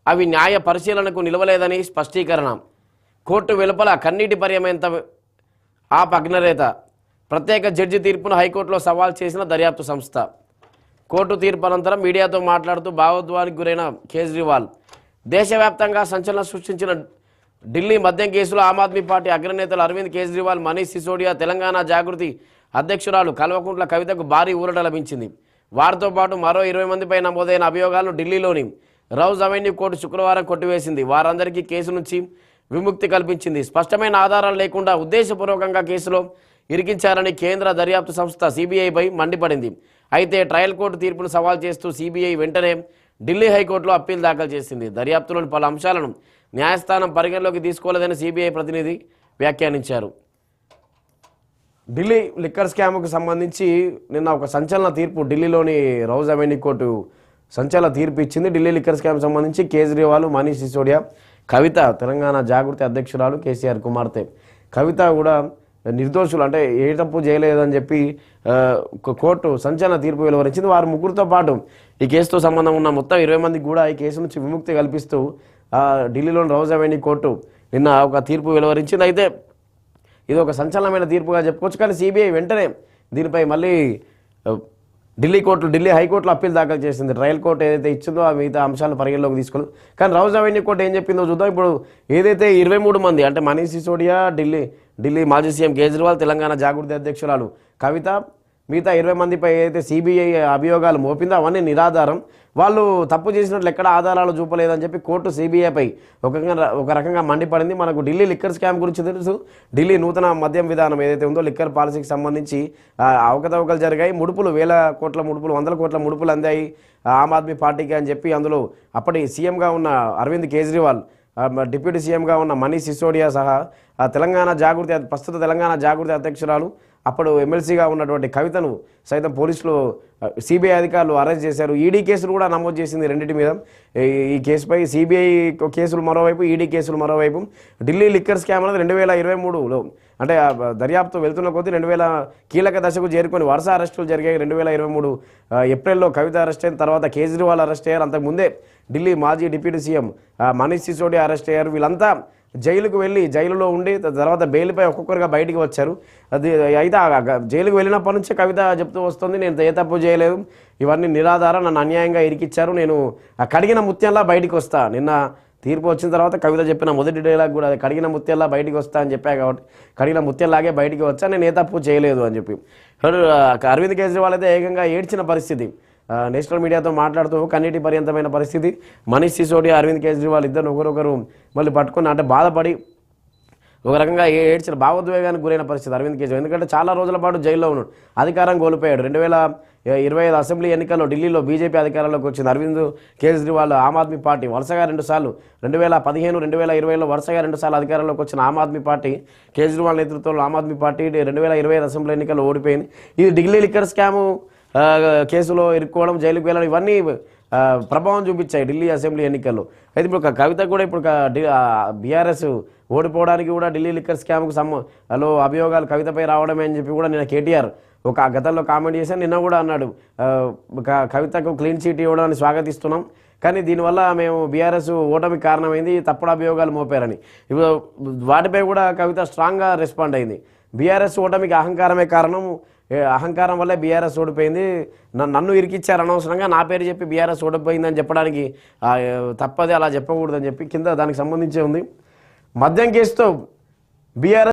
అవి న్యాయ పరిశీలనకు నిలవలేదని స్పష్టీకరణ. కోర్టు వెలుపల కన్నీటి పర్యమేంత ఆప్ అగ్నరేత. ప్రత్యేక జడ్జి తీర్పును హైకోర్టులో సవాల్ చేసిన దర్యాప్తు సంస్థ. కోర్టు తీర్పు అనంతరం మీడియాతో మాట్లాడుతూ భావోద్వేగానికి గురైన కేజ్రీవాల్ దేశవ్యాప్తంగా సంచలనం సృష్టించిన ఢిల్లీ మద్యం కేసులో ఆమ్ ఆద్మీ పార్టీ అగ్రనేతలు అరవింద్ కేజ్రీవాల్, మనీష్ సిసోడియా, తెలంగాణ జాగృతి అధ్యక్షురాలు కల్వకుంట్ల కవితకు భారీ ఊరట లభించింది. వారితో పాటు మరో 20 మందిపై నమోదైన అభియోగాలను ఢిల్లీలోని రౌజ్ అవెన్యూ కోర్టు శుక్రవారం కొట్టివేసింది. వారందరికీ కేసు నుంచి విముక్తి కల్పించింది. స్పష్టమైన ఆధారాలు లేకుండా ఉద్దేశపూర్వకంగా కేసులో ఇరికించారని కేంద్ర దర్యాప్తు సంస్థ సిబిఐపై మండిపడింది. అయితే ట్రయల్ కోర్టు తీర్పును సవాల్ చేస్తూ సిబిఐ వెంటనే ఢిల్లీ హైకోర్టులో అప్పీల్ దాఖలు చేసింది. దర్యాప్తులోని పలు అంశాలను న్యాయస్థానం పరిగణలోకి తీసుకోలేదని సిబిఐ ప్రతినిధి వ్యాఖ్యానించారు. ఢిల్లీ లిక్కర్ స్కామ్కు సంబంధించి నిన్న ఒక సంచలన తీర్పు ఢిల్లీలోని రౌజ్ అవెన్యూ కోర్టు సంచలన తీర్పు ఇచ్చింది. ఢిల్లీ లిక్కర్ స్కామ్ సంబంధించి కేజ్రీవాల్, మనీష్ సిసోడియా, కవిత తెలంగాణ జాగృతి అధ్యక్షురాలు కేసీఆర్ కుమార్తె కవిత కూడా నిర్దోషులు, అంటే ఏ తప్పు చేయలేదని చెప్పి కోర్టు సంచలన తీర్పు వెలువరించింది. వారు ముగ్గురితో పాటు ఈ కేసుతో సంబంధం ఉన్న మొత్తం 20 మందికి కూడా ఈ కేసు నుంచి విముక్తి కల్పిస్తూ ఢిల్లీలోని రౌజ్ అవెన్యూ కోర్టు నిన్న ఒక తీర్పు వెలువరించింది. అయితే ఇది ఒక సంచలనమైన తీర్పుగా చెప్పుకోవచ్చు. కానీ సిబిఐ వెంటనే దీనిపై మళ్ళీ ఢిల్లీ హైకోర్టులో అప్పీల్ దాఖలు చేసింది. ట్రయల్ కోర్టు ఏదైతే ఇచ్చిందో ఆ మిగతా అంశాలను పరిగణలోకి తీసుకోలేదు. కానీ రౌజ్ అవెన్యూ కోర్టు ఏం చెప్పిందో చూద్దాం. ఇప్పుడు ఏదైతే 23 మంది అంటే మనీష్ సిసోడియా, ఢిల్లీ మాజీ సీఎం కేజ్రీవాల్, తెలంగాణ జాగృతి అధ్యక్షురాలు కవిత, మిగతా 20 మందిపై ఏదైతే సిబిఐ అభియోగాలు మోపిందో అవన్నీ నిరాధారం, వాళ్ళు తప్పు చేసినట్లు ఎక్కడ ఆధారాలు చూపలేదని చెప్పి కోర్టు సిబిఐపై ఒక రకంగా మండిపడింది. మనకు ఢిల్లీ లిక్కర్ స్కామ్ గురించి తెలుసు. ఢిల్లీ నూతన మద్యం విధానం ఏదైతే ఉందో లిక్కర్ పాలసీకి సంబంధించి అవకతవకలు జరిగాయి. ముడుపులు 1000 కోట్ల ముడుపులు, 100 కోట్ల ముడుపులు అందాయి ఆమ్ ఆద్మీ పార్టీకి అని చెప్పి అందులో అప్పటి సీఎంగా ఉన్న అరవింద్ కేజ్రీవాల్, డిప్యూటీ సీఎంగా ఉన్న మనీష్ సిసోడియా సహా ప్రస్తుత తెలంగాణ జాగృతి అధ్యక్షురాలు, అప్పుడు ఎమ్మెల్సీగా ఉన్నటువంటి కవితను సైతం పోలీసులు సిబిఐ అధికారులు అరెస్ట్ చేశారు. ఈడీ కేసులు కూడా నమోదు చేసింది రెండింటి మీద. ఈ కేసుపై సిబిఐ కేసులు మరోవైపు, ఈడీ కేసులు మరోవైపు. ఢిల్లీ లిక్కర్ స్కామ్ అనేది 2023లో అంటే దర్యాప్తు వెళ్తున్న కొద్దీ 2000 కీలక దశకు చేరుకొని వరుస అరెస్టులు జరిగాయి. 2023 ఏప్రిల్లో కవిత అరెస్ట్ అయిన తర్వాత కేజ్రీవాల్ అరెస్ట్ అయ్యారు. అంతకుముందే ఢిల్లీ మాజీ deputy CM Manish Sisodia arrest అయ్యారు. వీళ్ళంతా జైలుకు వెళ్ళి జైలులో ఉండి తర్వాత బెయిల్పై ఒక్కొక్కరుగా బయటికి వచ్చారు. అది అయితే జైలుకు వెళ్ళినప్పటి నుంచే కవిత చెప్తూ వస్తుంది, నేను ఏ తప్పు చేయలేదు, ఇవన్నీ నిరాధారం, నన్ను అన్యాయంగా ఇరికిచ్చారు, నేను కడిగిన ముత్యంలా బయటికి వస్తా. నిన్న తీర్పు వచ్చిన తర్వాత కవిత చెప్పిన మొదటి డైలాగ్ కూడా కడిగిన ముత్యంలా బయటికి వస్తా అని చెప్పా కాబట్టి కడిగిన ముత్యంలాగే బయటికి వచ్చా, నేను ఏ తప్పు చేయలేదు అని చెప్పి అరవింద్ కేజ్రీవాల్ అయితే ఏకంగా ఏడ్చిన పరిస్థితి. నేషనల్ మీడియాతో మాట్లాడుతూ కన్నీటి పర్యంతమైన పరిస్థితి. మనీష్ సిసోడియా, అరవింద్ కేజ్రీవాల్ ఇద్దరు ఒకరొకరు మళ్ళీ పట్టుకుని అంటే బాధపడి ఒక రకంగా ఏడ్చిన భావోద్వేగానికి గురైన పరిస్థితి అరవింద్ కేజ్రీవాల్. ఎందుకంటే చాలా రోజుల పాటు జైల్లో ఉన్నాడు, అధికారం కోల్పోయాడు. 2025 అసెంబ్లీ ఎన్నికల్లో ఢిల్లీలో బీజేపీ అధికారంలోకి వచ్చింది. అరవింద్ కేజ్రీవాల్ ఆమ్ ఆద్మీ పార్టీ వరుసగా 2 సార్లు 2015, 2020లో వరుసగా 2 సార్లు అధికారంలోకి వచ్చిన ఆమ్ ఆద్మీ పార్టీ, కేజ్రీవాల్ నేతృత్వంలో ఆమ్ ఆద్మీ పార్టీ 2025 అసెంబ్లీ ఎన్నికల్లో ఓడిపోయింది. ఇది ఢిల్లీ లిక్కర్ స్కాము కేసులో ఇరుక్కోవడం, జైలుకు వెళ్ళడం ఇవన్నీ ప్రభావం చూపించాయి ఢిల్లీ అసెంబ్లీ ఎన్నికల్లో. అయితే ఇప్పుడు కవిత కూడా ఇప్పుడు బీఆర్ఎస్ ఓడిపోవడానికి కూడా ఢిల్లీ లిక్కర్ స్కామ్కు అభియోగాలు కవితపై రావడమే అని చెప్పి కూడా నిన్న కేటీఆర్ ఒక గతంలో కామెంట్ చేశాను. నిన్న కూడా అన్నాడు, కవితకు క్లీన్ చీట్ ఇవ్వడాన్ని స్వాగతిస్తున్నాం, కానీ దీనివల్ల మేము బీఆర్ఎస్ ఓటమికి కారణమైంది, తప్పుడు అభియోగాలు మోపారని. ఇప్పుడు వాటిపై కూడా కవిత స్ట్రాంగ్గా రెస్పాండ్ అయింది. బీఆర్ఎస్ ఓటమికి అహంకారమే కారణం, అహంకారం వల్లే బీఆర్ఎస్ ఓడిపోయింది, నన్ను ఇరికిచ్చారు అనవసరంగా, నా పేరు చెప్పి బీఆర్ఎస్ ఓడిపోయిందని చెప్పడానికి తప్పదే, అలా చెప్పకూడదని చెప్పి కింద దానికి సంబంధించే ఉంది. మద్యం కేసుతో బీఆర్ఎస్